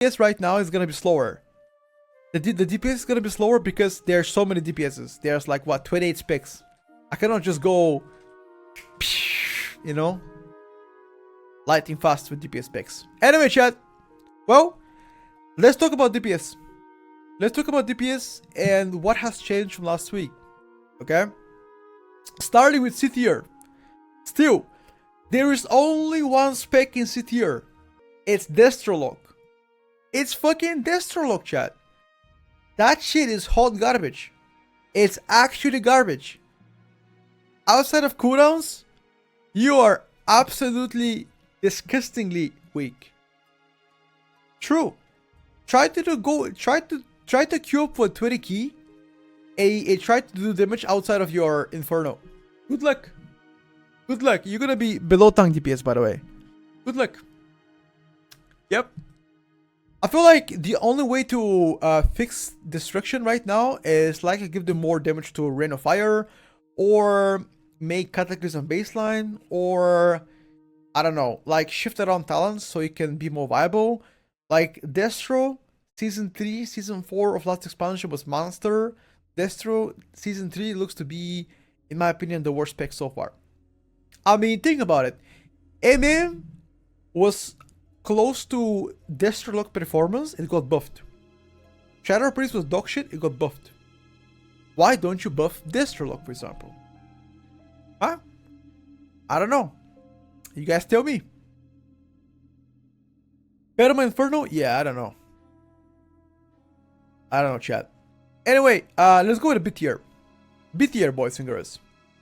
DPS right now is gonna be slower. The DPS is gonna be slower because there's so many DPSs. There's like what, 28 specs. I cannot just go, you know, lightning fast with DPS specs. Anyway, chat. Well, let's talk about DPS. Let's talk about DPS and what has changed from last week. Okay? Starting with C tier. Still, there is only one spec in C tier. It's Destrolock. It's fucking Destrolock, chat. That shit is hot garbage. It's actually garbage. Outside of cooldowns, you are absolutely disgustingly weak. True. Try to queue up for 20 key. Try to do damage outside of your Inferno. Good luck. Good luck. You're gonna be below tank DPS, by the way. Good luck. Yep. I feel like the only way to fix destruction right now is likely give them more damage to Rain of Fire, or make Cataclysm baseline, or I don't know, like shift around talents so it can be more viable. Like Destro, Season 3, Season 4 of last expansion was Monster. Destro, Season 3 looks to be, in my opinion, the worst spec so far. I mean, think about it. MM was close to Destrolock performance, it got buffed. Shadow Priest was dog shit, it got buffed. Why don't you buff Destrolock, for example? Huh? I don't know. You guys tell me. Perma Inferno? Yeah, I don't know. I don't know, chat. Anyway, let's go with B tier. B tier, boys and girls.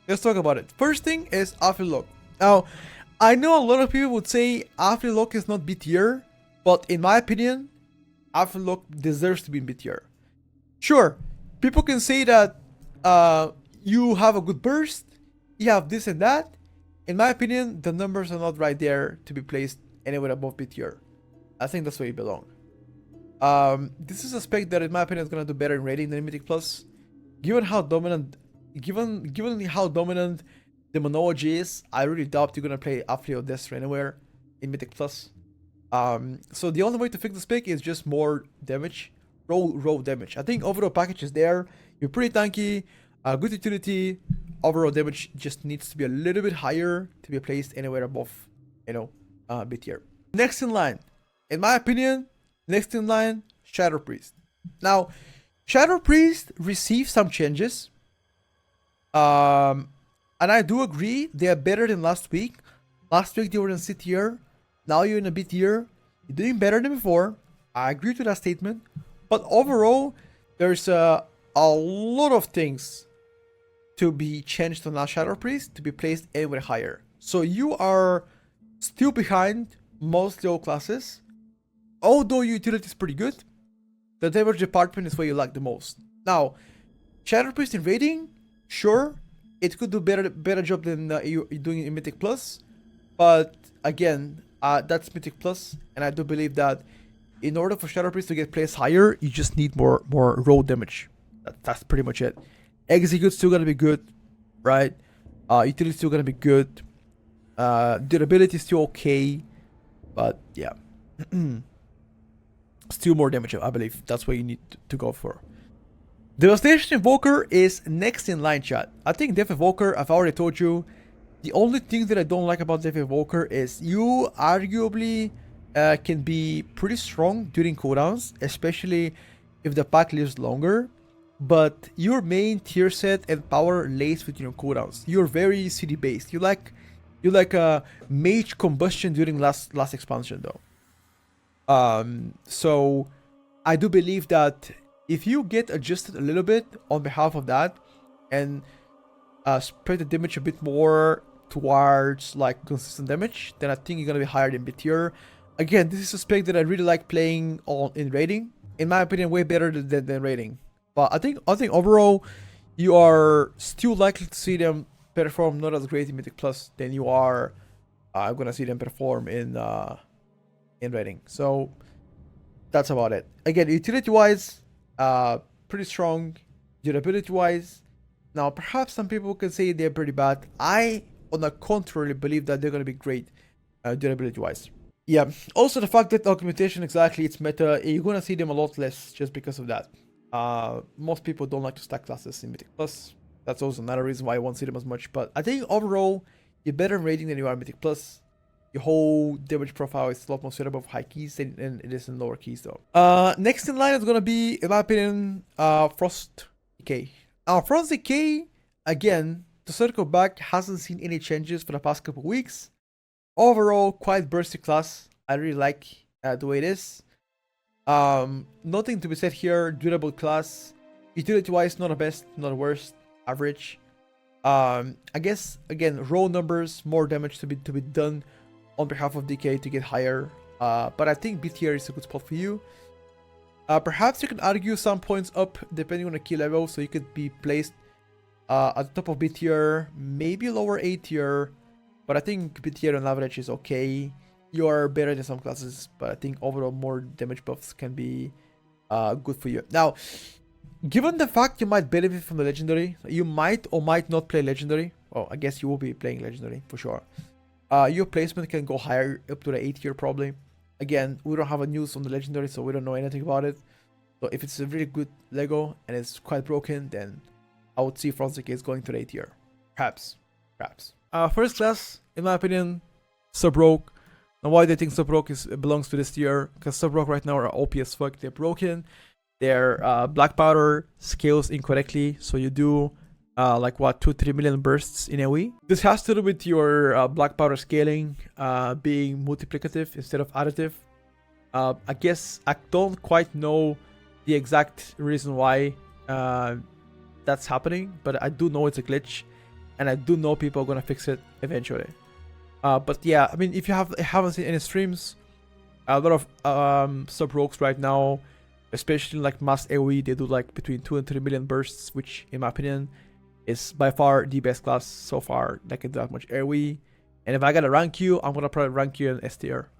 Let's talk about it. First thing is Affliction Warlock. Now, I know a lot of people would say Affliction Warlock is not B tier, but in my opinion, Affliction Warlock deserves to be in B tier. Sure, people can say that you have a good burst, you have this and that. In my opinion, the numbers are not right there to be placed anywhere above B tier. I think that's where you belong. This is a spec that in my opinion is gonna do better in rating than Mythic Plus. Given how dominant Demonology is, I really doubt you're gonna play Affliction or Destro anywhere in Mythic Plus. So the only way to fix the spec is just more damage, raw damage. I think overall package is there. You're pretty tanky, good utility. Overall damage just needs to be a little bit higher to be placed anywhere above, you know, B tier. Next in line, in my opinion, next in line, Shadow Priest. Now, Shadow Priest received some changes. And I do agree, they are better than last week. Last week they were in C tier. Now you're in a B tier. You're doing better than before. I agree to that statement. But overall, there's a lot of things to be changed on that Shadow Priest to be placed anywhere higher. So you are still behind most low classes. Although your utility is pretty good, the damage department is where you lack the most. Now, Shadow Priest in rating, sure, it could do better job than you're doing in Mythic Plus, but again, that's Mythic Plus, and I do believe that in order for Shadow Priest to get placed higher, you just need more raw damage. That's pretty much it. Execute's still gonna be good, right? Utility's still gonna be good. Durability is still okay, but yeah. Still more damage, I believe. That's what you need to go for. Devastation Evoker is next in line, chat. I think Dev Evoker, I've already told you, the only thing that I don't like about Dev Evoker is you arguably can be pretty strong during cooldowns, especially if the pack lives longer, but your main tier set and power lays with your cooldowns. You're very city based. You like a mage combustion during last expansion though. So I do believe that if you get adjusted a little bit on behalf of that and spread the damage a bit more towards like consistent damage, then I think you're gonna be higher than B tier. Again, this is a spec that I really like playing in rating. In my opinion, way better than rating. But I think overall, you are still likely to see them perform not as great in Mythic Plus than you are gonna see them perform in rating. So that's about it. Again, utility wise, pretty strong. Durability wise, now perhaps some people can say they're pretty bad. I, on the contrary, believe that they're gonna be great durability wise. Yeah, also the fact that augmentation, exactly, it's meta, you're gonna see them a lot less just because of that. Most people don't like to stack classes in Mythic Plus. That's also another reason why I won't see them as much. But I think overall, you're better in rating than you are in Mythic Plus. Your whole damage profile is a lot more suitable for high keys than it is in lower keys though. Next in line is gonna be, in my opinion, Frost Decay. Frost Decay, again, to circle back, hasn't seen any changes for the past couple weeks. Overall, quite bursty class. I really like the way it is. Nothing to be said here. Durable class. Utility wise, not the best, not the worst. Average. I guess again, raw numbers, more damage to be done on behalf of DK to get higher. But I think B tier is a good spot for you. Perhaps you can argue some points up depending on the key level, so you could be placed at the top of B tier, maybe lower A tier. But I think B tier on average is okay. You are better than some classes, but I think overall more damage buffs can be good for you. Now, given the fact you might benefit from the legendary, you might or might not play legendary. Well, I guess you will be playing legendary for sure. Your placement can go higher, up to the A tier probably. Again, we don't have a news on the legendary, so we don't know anything about it. So if it's a really good Lego and it's quite broken, then I would see Frost Decay is going to the A tier. Perhaps. First class, in my opinion, Sub Rogue. Now, why do I think Sub Rogue belongs to this tier? Because Sub Rogue right now are OP as fuck. They're broken. Their black powder scales incorrectly, so you do like what 2-3 million bursts in AoE. This has to do with your black powder scaling being multiplicative instead of additive. I guess I don't quite know the exact reason why that's happening, but I do know it's a glitch. And I do know people are gonna fix it eventually. But yeah, I mean, if you haven't seen any streams, a lot of sub rogues right now, especially like mass AoE, they do like between 2 and 3 million bursts, which in my opinion is by far the best class so far that can do that much AoE. And if I gotta rank you, I'm gonna probably rank you in S tier.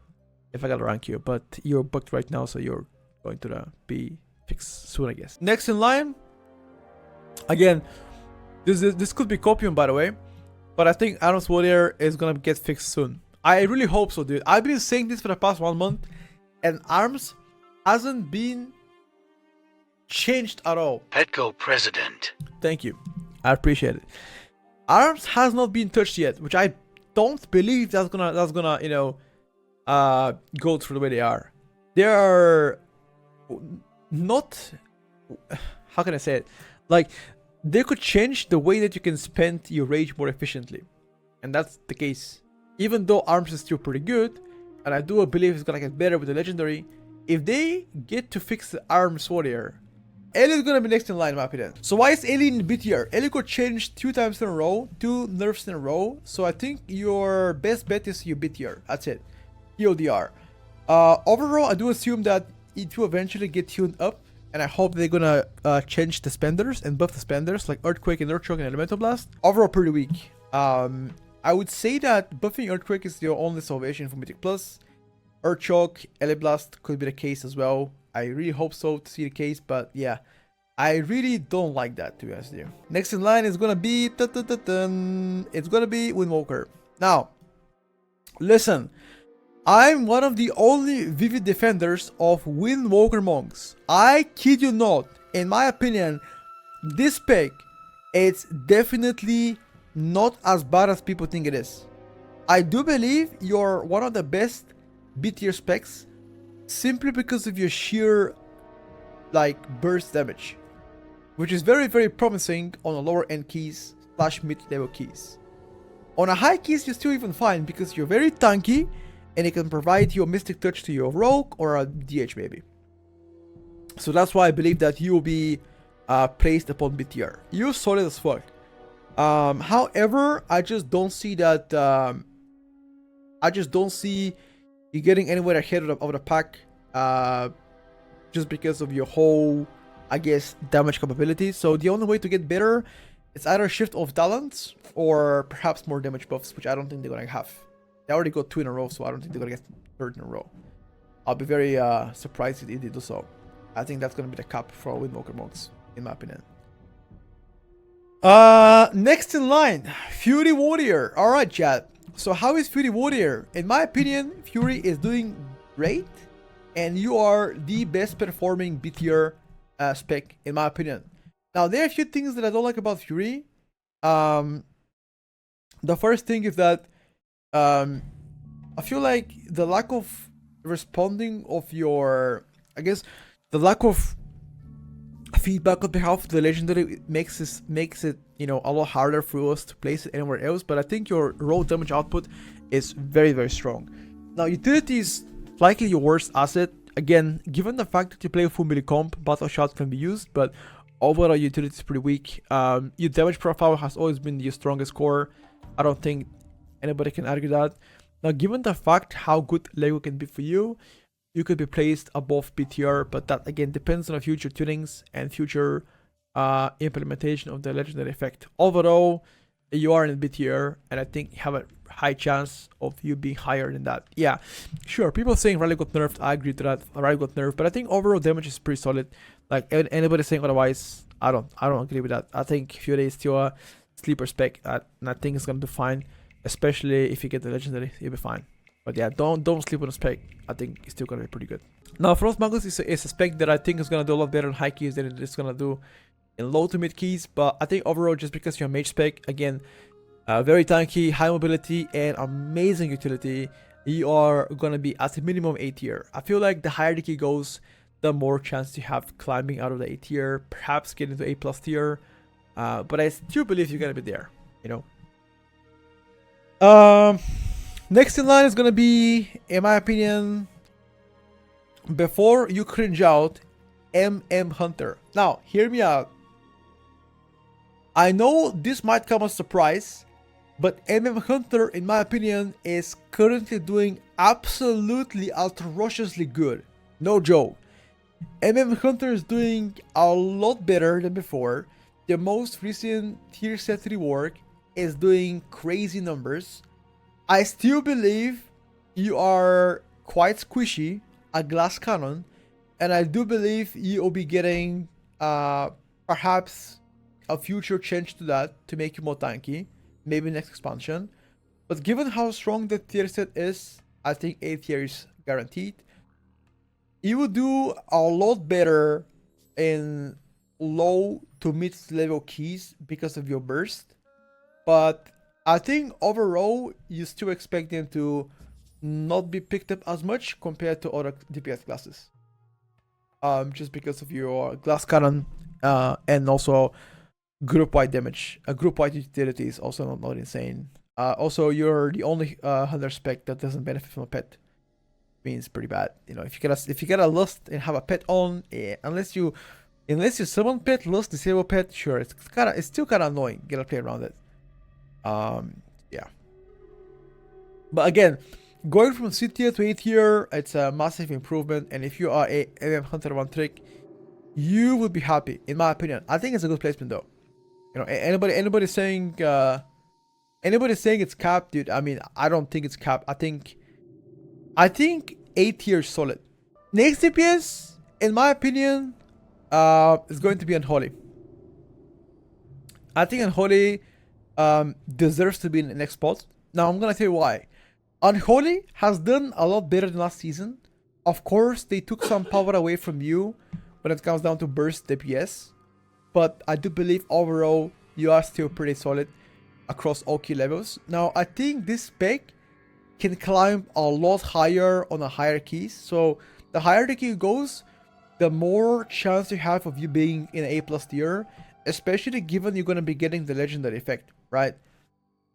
If I gotta rank you, but you're booked right now, so you're going to be fixed soon, I guess. Next in line, again. This could be Copium, by the way, but I think Arms Warrior is gonna get fixed soon. I really hope so, dude. I've been saying this for the past 1 month, and Arms hasn't been changed at all. Petko president. Thank you. I appreciate it. Arms has not been touched yet, which I don't believe that's gonna you know go through the way they are. They are not, how can I say it? Like, they could change the way that you can spend your rage more efficiently. And that's the case. Even though Arms is still pretty good, and I do believe it's gonna get better with the legendary, if they get to fix the Arms Warrior, Ellie is gonna be next in line, in my opinion. So why is Ellie in B tier? Ellie got changed 2 times in a row, 2 nerfs in a row. So I think your best bet is your B tier. That's it. EODR. Overall, I do assume that it will eventually get tuned up. And I hope they're gonna change the spenders and buff the spenders like Earthquake and Earthshock and Elemental Blast. Overall, pretty weak. I would say that buffing Earthquake is your only salvation for Mythic Plus. Earthshock, Elemental Blast could be the case as well. I really hope so to see the case, but yeah, I really don't like that, to be honest with you. Next in line is gonna be it's gonna be Windwalker. Now, listen. I'm one of the only vivid defenders of Windwalker Monks. I kid you not. In my opinion, this pick, it's definitely not as bad as people think it is. I do believe you're one of the best B tier specs simply because of your sheer like burst damage, which is very, very promising on the lower end keys / mid level keys. On a high keys, you're still even fine because you're very tanky. And it can provide your Mystic Touch to your Rogue or a DH maybe. So that's why I believe that you will be placed upon B tier. You're solid as fuck. However, I just don't see that. I just don't see you getting anywhere ahead of the pack. Just because of your whole, I guess, damage capability. So the only way to get better is either shift of talents or perhaps more damage buffs, which I don't think they're gonna have. They already got 2 in a row, so I don't think they're gonna get 3rd in a row. I'll be very surprised if they do so. I think that's gonna be the cap for Windwalker Monks, in my opinion. Next in line, Fury Warrior. Alright, chat. So how is Fury Warrior? In my opinion, Fury is doing great, and you are the best performing B tier spec in my opinion. Now there are a few things that I don't like about Fury. The first thing is that I feel like the lack of responding of your, I guess, the lack of feedback on behalf of the legendary makes it, you know, a lot harder for us to place it anywhere else. But I think your raw damage output is very, very strong. Now utility is likely your worst asset. Again, given the fact that you play a full melee comp, battle shot can be used, but overall utility is pretty weak. Your damage profile has always been your strongest core. I don't think anybody can argue that. Now, given the fact how good Lego can be for you, you could be placed above BTR, but that again depends on the future tunings and future implementation of the legendary effect. Overall, you are in BTR, and I think you have a high chance of you being higher than that. Yeah, sure. People saying Rally got nerfed. I agree to that. Rally got nerfed, but I think overall damage is pretty solid. Like anybody saying otherwise, I don't agree with that. I think Fury is still a sleeper spec, and I think it's gonna do fine. Especially if you get the legendary, you'll be fine. But yeah, don't sleep on the spec. I think it's still gonna be pretty good. Now, Frost Magus is a spec that I think is gonna do a lot better in high keys than it's gonna do in low to mid keys. But I think overall, just because you're a mage spec, again, very tanky, high mobility, and amazing utility, you are gonna be at a minimum A tier. I feel like the higher the key goes, the more chance you have climbing out of the A tier, perhaps getting to A plus tier. But I still believe you're gonna be there. You know. Next in line is gonna be, in my opinion, before you cringe out, Hunter. Now, hear me out. I know this might come as a surprise, but Hunter, in my opinion, is currently doing absolutely atrociously good. No joke. Hunter is doing a lot better than before. The most recent tier set rework is doing crazy numbers. I still believe you are quite squishy, a glass cannon, and I do believe you will be getting perhaps a future change to that to make you more tanky, maybe next expansion. But given how strong the tier set is, I think A tier is guaranteed. You will do a lot better in low to mid level keys because of your burst. But I think overall, you still expect them to not be picked up as much compared to other DPS classes. Just because of your glass cannon and also group-wide damage. Group-wide utility is also not insane. Also, you're the only hunter spec that doesn't benefit from a pet. Means pretty bad. You know, if you get a lust and have a pet on, unless you summon pet, lust, disable pet, sure, it's still kind of annoying. Get to play around it. Yeah. But again, going from C tier to A tier, it's a massive improvement. And if you are a Hunter one trick, you will be happy, in my opinion. I think it's a good placement though. You know, anybody saying it's capped, dude. I mean, I don't think it's capped. I think A tier is solid. Next DPS, in my opinion, is going to be Unholy. I think Unholy deserves to be in the next spot. Now I'm gonna tell you why. Unholy has done a lot better than last season. Of course, they took some power away from you when it comes down to burst DPS, but I do believe overall you are still pretty solid across all key levels. Now I think this spec can climb a lot higher on a higher keys. So the higher the key goes, the more chance you have of you being in A plus tier, especially given you're gonna be getting the legendary effect, right?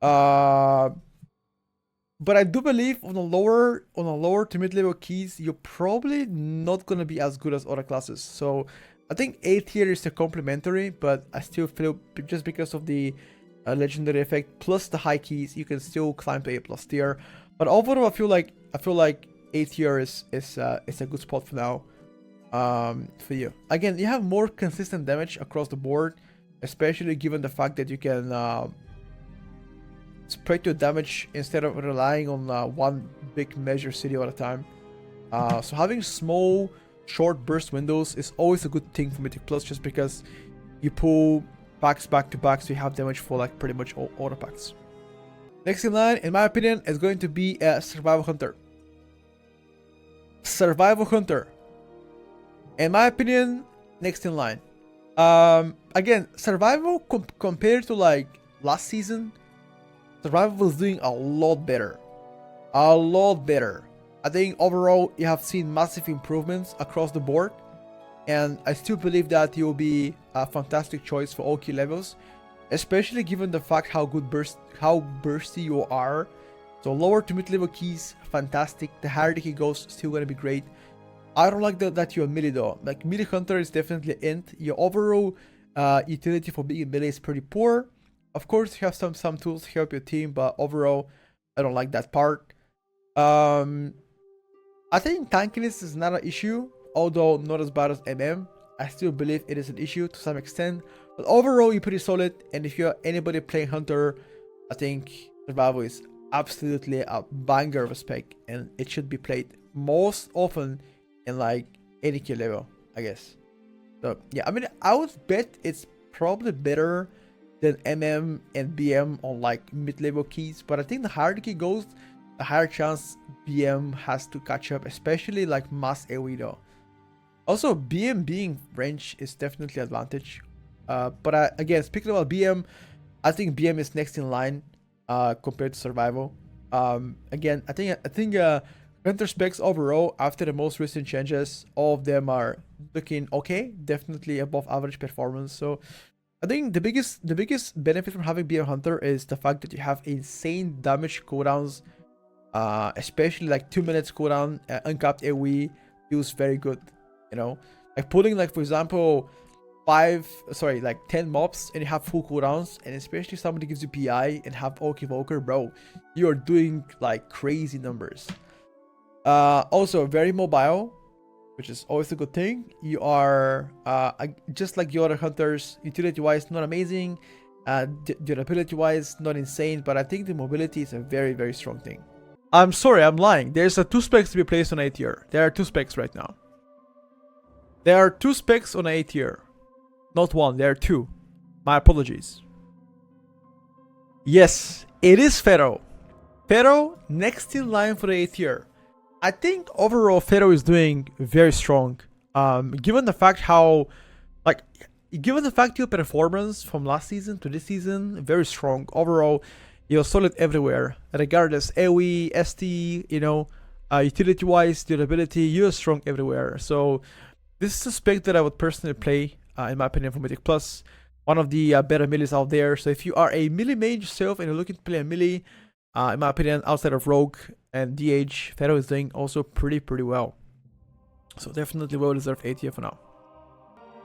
But I do believe on a lower to mid level keys, you're probably not gonna be as good as other classes. So I think A tier is the complementary, but I still feel just because of the legendary effect plus the high keys, you can still climb to A plus tier. But overall, I feel like A tier is a good spot for now. For you. Again, you have more consistent damage across the board, especially given the fact that you can spread your damage instead of relying on one big measure city all the time. So having small, short burst windows is always a good thing for Mythic Plus, just because you pull packs back to back, so you have damage for like pretty much all the packs. Next in line, in my opinion, is going to be a Survival Hunter. Survival Hunter. In my opinion, next in line. Again, Survival compared to like last season, Survival is doing a lot better. A lot better. I think overall you have seen massive improvements across the board, and I still believe that you will be a fantastic choice for all key levels, especially given the fact how bursty you are. So lower to mid level keys, fantastic. The higher the key goes, still gonna be great. I don't like that you're melee though. Like melee hunter is definitely int. Your overall utility for being melee is pretty poor. Of course, you have some tools to help your team, but overall, I don't like that part. I think tankiness is not an issue, although not as bad as MM. I still believe it is an issue to some extent, but overall you're pretty solid. And if you're anybody playing Hunter, I think Survival is absolutely a banger of a spec, and it should be played most often in like any key level, I guess. So yeah, I mean, I would bet it's probably better than MM and BM on like mid-level keys, but I think the higher the key goes, the higher chance BM has to catch up, especially like mass AoE though. Also, BM being range is definitely an advantage. But again, speaking about BM, I think BM is next in line compared to Survival. Again, I think Hunter specs overall after the most recent changes, all of them are looking okay, definitely above average performance. So I think the biggest benefit from having BM Hunter is the fact that you have insane damage cooldowns, especially like 2 minutes cooldown, uncapped AoE feels very good. You know, like putting like for example 10 mobs and you have full cooldowns, and especially somebody gives you PI and have Orc Evoker, bro, you are doing like crazy numbers. Also very mobile, which is always a good thing. You are just like the other hunters, utility wise not amazing, durability wise not insane, but I think the mobility is a very, very strong thing. I'm sorry, I'm lying. There's a 2 specs to be placed on A tier. There are 2 specs right now. There are 2 specs on A tier. Not 1, there are 2. My apologies. Yes, it is Pharaoh. Pharaoh next in line for the A tier. I think overall Pharaoh is doing very strong. Given the fact your performance from last season to this season, very strong. Overall, you're solid everywhere, regardless AoE, ST, you know, utility wise, durability, you're strong everywhere. So this is a spec that I would personally play, in my opinion, for Mythic Plus. One of the better melees out there. So if you are a melee mage yourself and you're looking to play a melee, in my opinion, outside of Rogue and DH, Pharaoh is doing also pretty well. So definitely well deserved A tier for now.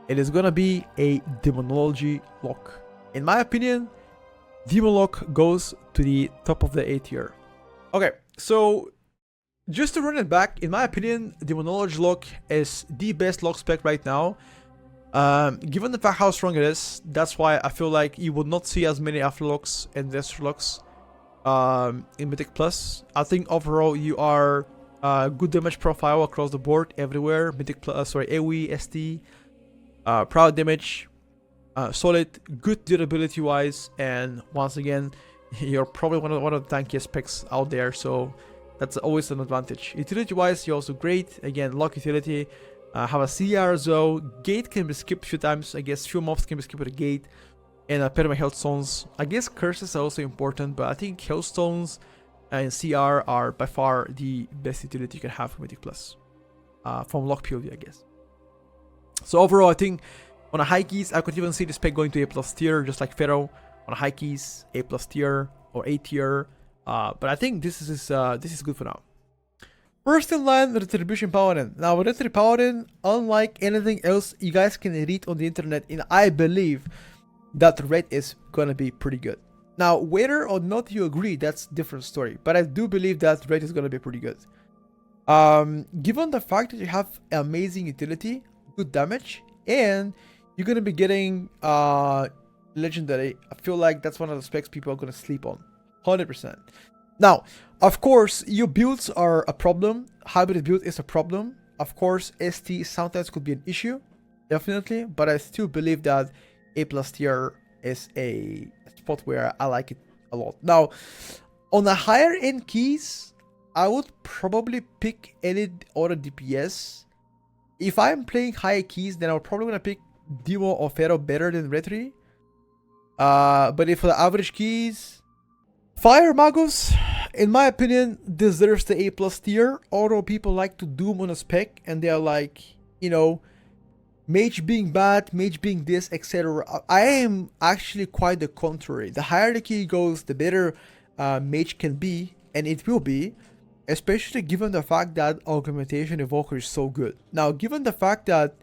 It is gonna be a Demonology Lock. In my opinion, Demon Lock goes to the top of the A tier. Okay, so just to run it back, in my opinion, Demonology Lock is the best lock spec right now. Given the fact how strong it is, that's why I feel like you will not see as many Afterlocks and Destrolocks in Mythic Plus. I think overall you are good damage profile across the board everywhere. Mythic Plus, AoE, ST, proud damage, solid, good durability wise, and once again, you're probably one of the tankiest specs out there. So that's always an advantage. Utility wise, you're also great. Again, lock utility. Have a CR as well. Gate can be skipped a few times. I guess few mobs can be skipped with a gate. And perma health stones. I guess curses are also important, but I think health stones and CR are by far the best utility you can have for Mythic Plus. From lock POV, I guess. So overall, I think on a high keys, I could even see this spec going to A+ tier, just like Pharaoh. On a high keys, A+ tier or A tier. But I think this is good for now. First in line, Retribution Paladin. Now, Retribution Paladin, unlike anything else you guys can read on the internet, and I believe that red is gonna be pretty good. Now, whether or not you agree, that's a different story. But I do believe that red is gonna be pretty good. Given the fact that you have amazing utility, good damage, and you're gonna be getting legendary, I feel like that's one of the specs people are gonna sleep on. 100%. Now, of course, your builds are a problem. Hybrid build is a problem. Of course, ST sometimes could be an issue, definitely. But I still believe that A+ tier is a spot where I like it a lot. Now, On the higher end keys, I would probably pick any other DPS. If I'm playing higher keys, then I'm probably gonna pick Demo or Pharaoh better than Retri. But if for the average keys, Fire Magus, in my opinion, deserves the A+ tier. Although people like to doom on a spec and they're like, you know, Mage being bad, Mage being this, etc. I am actually quite the contrary. The higher the key goes, the better Mage can be, and it will be, especially given the fact that Augmentation Evoker is so good. Now, given the fact that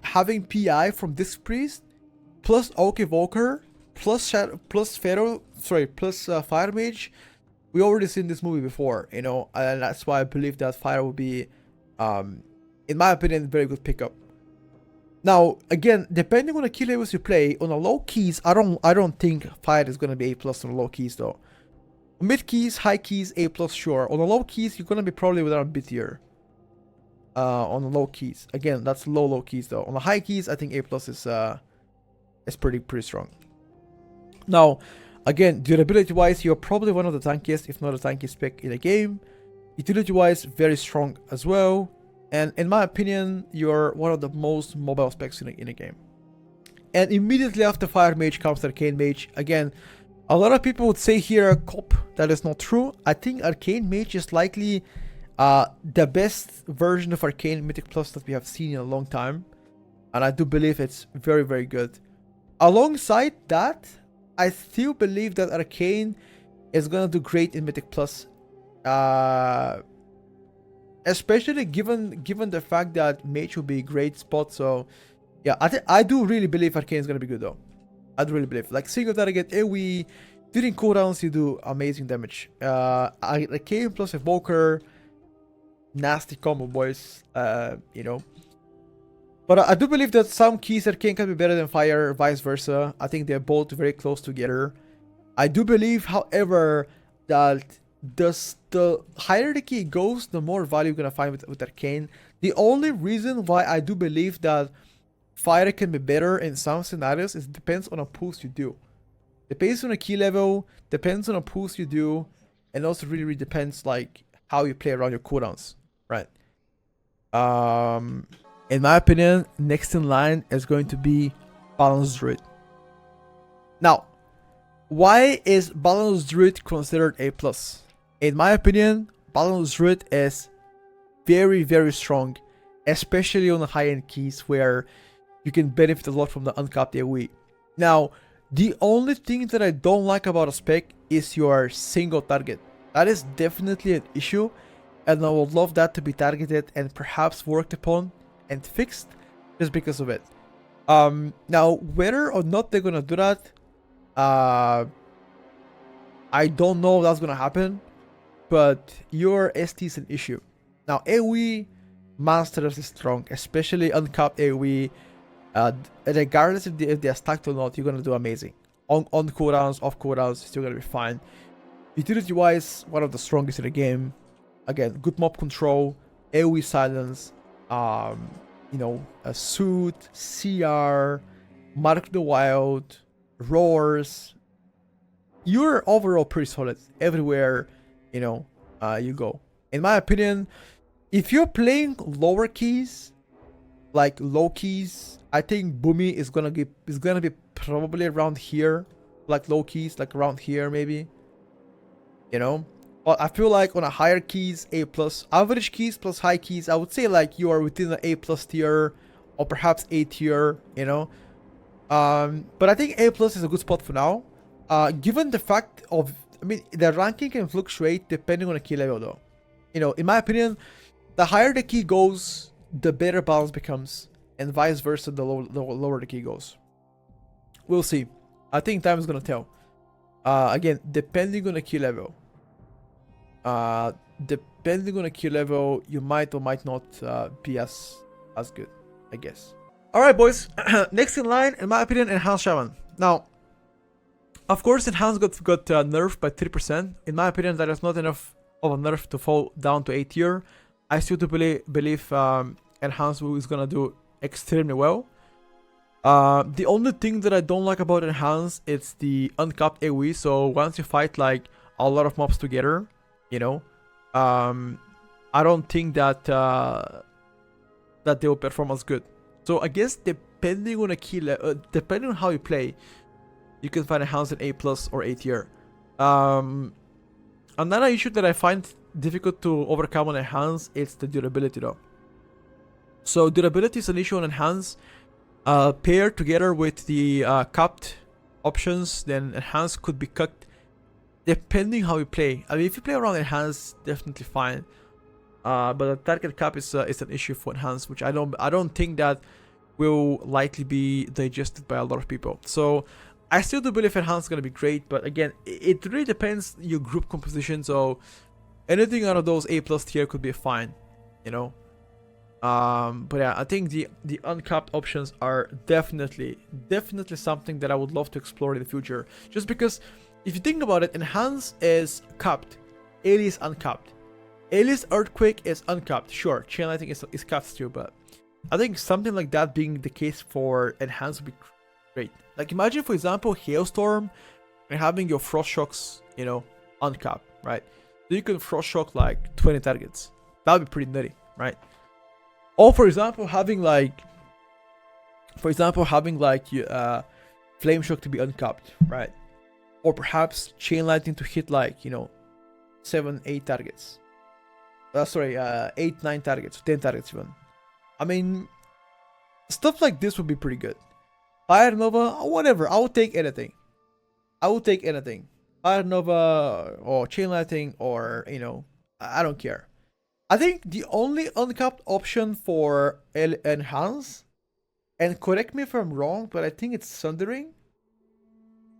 having PI from Disc Priest plus Oak Evoker plus Pharaoh, plus Fire Mage, we already seen this movie before, you know, and that's why I believe that Fire will be, in my opinion, very good pickup. Now, again, depending on the key levels you play, on the low keys, I don't think Fire is gonna be A+ on the low keys though. Mid keys, high keys, A+, sure. On the low keys, you're gonna be probably without B tier. On the low keys, again, that's low keys though. On the high keys, I think A+ is pretty strong. Now, again, durability wise, you're probably one of the tankiest, if not the tankiest pick in the game. Utility wise, very strong as well. And in my opinion, you're one of the most mobile specs in the game. And immediately after Fire Mage comes Arcane Mage. Again, a lot of people would say here, Cop, that is not true. I think Arcane Mage is likely the best version of Arcane Mythic Plus that we have seen in a long time. And I do believe it's very, very good. Alongside that, I still believe that Arcane is gonna do great in Mythic Plus. Especially given the fact that Mage will be a great spot. So yeah, I do really believe Arcane is gonna be good though. I do really believe. Like single target AoE, during cooldowns you do amazing damage. Arcane plus Evoker, nasty combo, boys. You know. But I do believe that some keys Arcane can be better than Fire, vice versa. I think they're both very close together. I do believe, however, that the higher the key goes, the more value you're gonna find with Arcane. The only reason why I do believe that Fire can be better in some scenarios is depends on a pulse you do. Depends on a key level, depends on a pulse you do, and also really depends like how you play around your cooldowns, right? In my opinion, next in line is going to be Balanced Druid. Now, why is Balanced Druid considered A+? In my opinion, Balanced Druid is very, very strong, especially on the high-end keys where you can benefit a lot from the uncapped AoE. Now, the only thing that I don't like about a spec is your single target. That is definitely an issue, and I would love that to be targeted and perhaps worked upon and fixed just because of it. Now, whether or not they're gonna do that, I don't know if that's gonna happen, but your ST is an issue. Now, AoE Monsters is strong, especially uncapped AoE. Regardless if they're stacked or not, you're gonna do amazing. On cooldowns, off cooldowns, still gonna be fine. Utility wise, one of the strongest in the game. Again, good mob control, AoE silence, you know, a suit, CR, Mark the Wild, roars. You're overall pretty solid everywhere, you know, you go. In my opinion, if you're playing lower keys, like low keys, I think Boomy is gonna be probably around here, like low keys, like around here maybe. You know, but I feel like on a higher keys, A+, average keys plus high keys, I would say like you are within the A+ tier or perhaps A tier, you know. But I think A+ is a good spot for now. Given the fact of, I mean, the ranking can fluctuate depending on the key level though. You know, in my opinion, the higher the key goes, the better balance becomes, and vice versa, the lower the key goes. We'll see. I think time is gonna tell. Again, depending on the key level. Depending on the key level, you might or might not be as good, I guess. Alright, boys. Next in line, in my opinion, Enhanced Shaman. Now, of course, Enhanced got nerfed by 3%. In my opinion, that is not enough of a nerf to fall down to A tier. I still do believe Enhanced is gonna do extremely well. The only thing that I don't like about Enhance, it's the uncapped AoE. So once you fight like a lot of mobs together, you know, I don't think that that they will perform as good. So I guess depending on a key depending on how you play, you can find Enhance in A+ or A tier. Another issue that I find difficult to overcome on Enhance is the durability though. So durability is an issue on Enhance. Paired together with the capped options, then Enhance could be cut depending how you play. I mean, if you play around Enhance, definitely fine. But the target cap is an issue for Enhance, which I don't think that will likely be digested by a lot of people. So I still do believe Enhance is gonna be great, but again, it really depends your group composition. So anything out of those A+ tier could be fine, you know. But yeah, I think the uncapped options are definitely something that I would love to explore in the future. Just because if you think about it, Enhance is capped, Alien is uncapped, Alien's Earthquake is uncapped. Sure, Chain Lightning is capped too, but I think something like that being the case for Enhance would be great. Like imagine, for example, Hailstorm and having your Frost Shocks, you know, uncapped, right? So you can Frost Shock like 20 targets. That would be pretty nutty, right? Or for example, having like Flame Shock to be uncapped, right? Or perhaps Chain Lightning to hit like, you know, 7-8 targets. 8-9 targets, 10 targets even. I mean, stuff like this would be pretty good. Fire Nova, whatever. I would take anything. Fire Nova or Chain Lightning or, you know, I don't care. I think the only uncapped option for Enhance, and correct me if I'm wrong, but I think it's Sundering.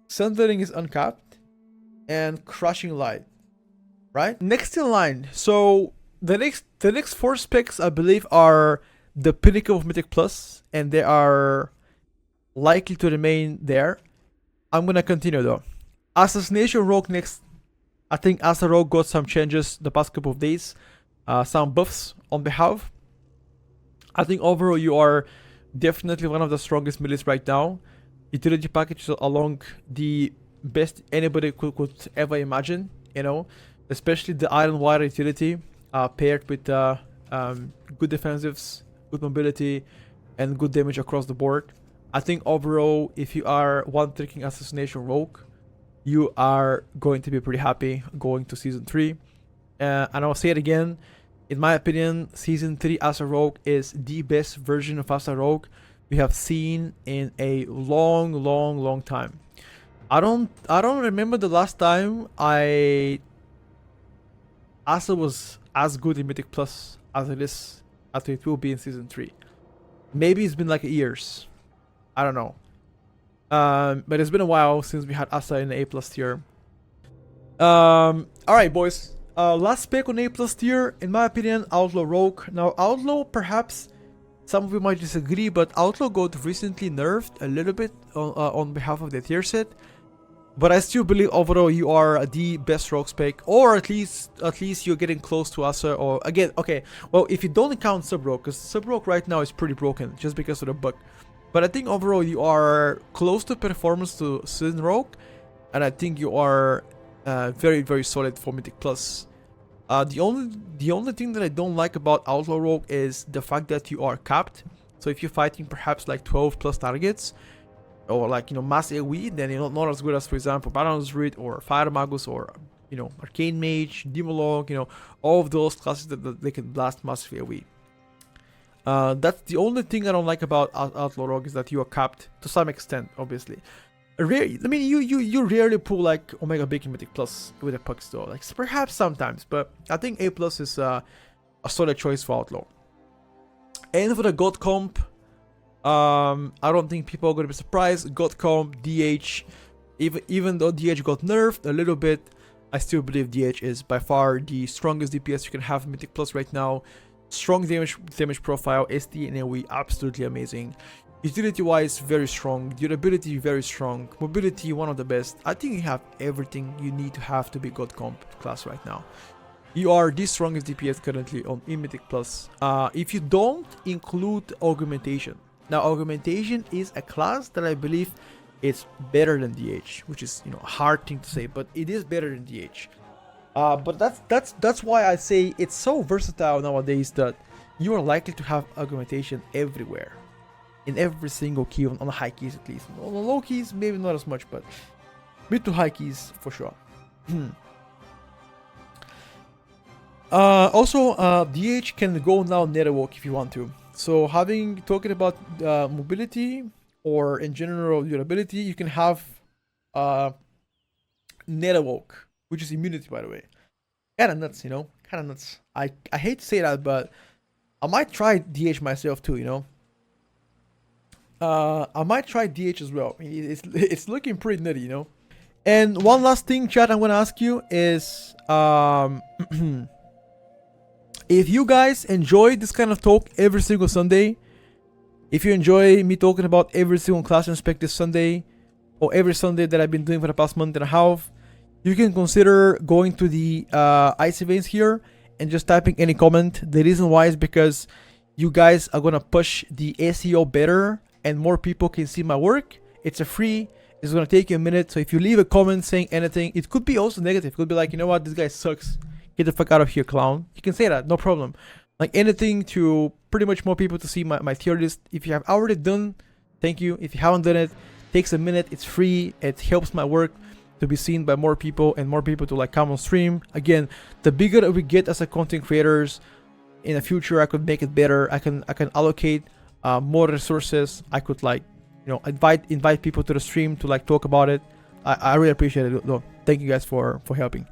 Sundering is uncapped, and Crushing Light, right? Next in line. So the next 4 specs I believe are the pinnacle of Mythic Plus, and they are likely to remain there. I'm gonna continue though. Assassination Rogue next. I think Asa Rogue got some changes the past couple of days. Some buffs on behalf. I think overall you are definitely one of the strongest melees right now. Utility package is along the best anybody could ever imagine, you know, especially the Iron Wire utility paired with good defensives, good mobility, and good damage across the board. I think overall, if you are one-tricking Assassination Rogue, you are going to be pretty happy going to Season 3. And I'll say it again, in my opinion, Season 3 Asa Rogue is the best version of Asa Rogue we have seen in a long time. I don't remember the last time Asa was as good in Mythic Plus as it will be in Season 3. Maybe it's been like years. I don't know. But it's been a while since we had Asa in the A+ tier. Alright boys. Last spec on A+ tier, in my opinion, Outlaw Rogue. Now Outlaw, perhaps some of you might disagree, but Outlaw got recently nerfed a little bit on behalf of the tier set. But I still believe overall you are the best rogue spec, or at least you're getting close to Asa. Or again, okay, well, if you don't count Sub Rogue, because Sub Rogue right now is pretty broken just because of the bug. But I think overall you are close to performance to Season Rogue, and I think you are very solid for Mythic Plus. The only thing that I don't like about Outlaw Rogue is the fact that you are capped. So if you're fighting perhaps like 12 plus targets, or like, you know, mass AoE, then you're not as good as, for example, Baron's Druid or Fire Magus or, you know, Arcane Mage, Demonology, you know, all of those classes that they can blast massive AoE. That's the only thing I don't like about Outlaw Rogue, is that you are capped to some extent, obviously. I mean, you rarely pull like Omega Bacon Mythic Plus with a pucks though, like perhaps sometimes, but I think A+ is a solid choice for Outlaw. And for the God comp, I don't think people are gonna be surprised. God comp, DH, even though DH got nerfed a little bit, I still believe DH is by far the strongest DPS you can have in Mythic Plus right now. Strong damage profile, SD and AoE absolutely amazing. Utility wise, very strong. Durability, very strong. Mobility, one of the best. I think you have everything you need to have to be God comp class right now. You are the strongest DPS currently on Mythic Plus. If you don't include augmentation. Now, Augmentation is a class that I believe it's better than DH, which is, you know, a hard thing to say, but it is better than DH. But that's why I say it's so versatile nowadays that you are likely to have Augmentation everywhere, in every single key, on the high keys at least. On the low keys, maybe not as much, but mid to high keys for sure. Also, DH can go now Netherwalk if you want to. So talking about mobility or in general durability, you can have Netherwalk, which is immunity, by the way. Kinda nuts, you know? Kinda nuts. I hate to say that, but I might try DH myself too, you know? I might try DH as well. It's looking pretty nutty, you know? And one last thing, chat, I'm gonna ask you is if you guys enjoy this kind of talk every single Sunday, if you enjoy me talking about every single class inspect this Sunday, or every Sunday that I've been doing for the past month and a half, you can consider going to the ice events here and just typing any comment. The reason why is because you guys are gonna push the SEO better and more people can see my work. It's a free. It's gonna take you a minute. So if you leave a comment saying anything, it could be also negative. It could be like, you know what, this guy sucks. Get the fuck out of here, clown. You can say that, no problem. Like anything to pretty much more people to see my tier list. If you have already done, thank you. If you haven't done it, takes a minute. It's free. It helps my work to be seen by more people and more people to like come on stream. Again, the bigger that we get as a content creators in the future, I could make it better. I can allocate more resources. I could like, you know, invite people to the stream to like talk about it. I really appreciate it. No, thank you guys for helping.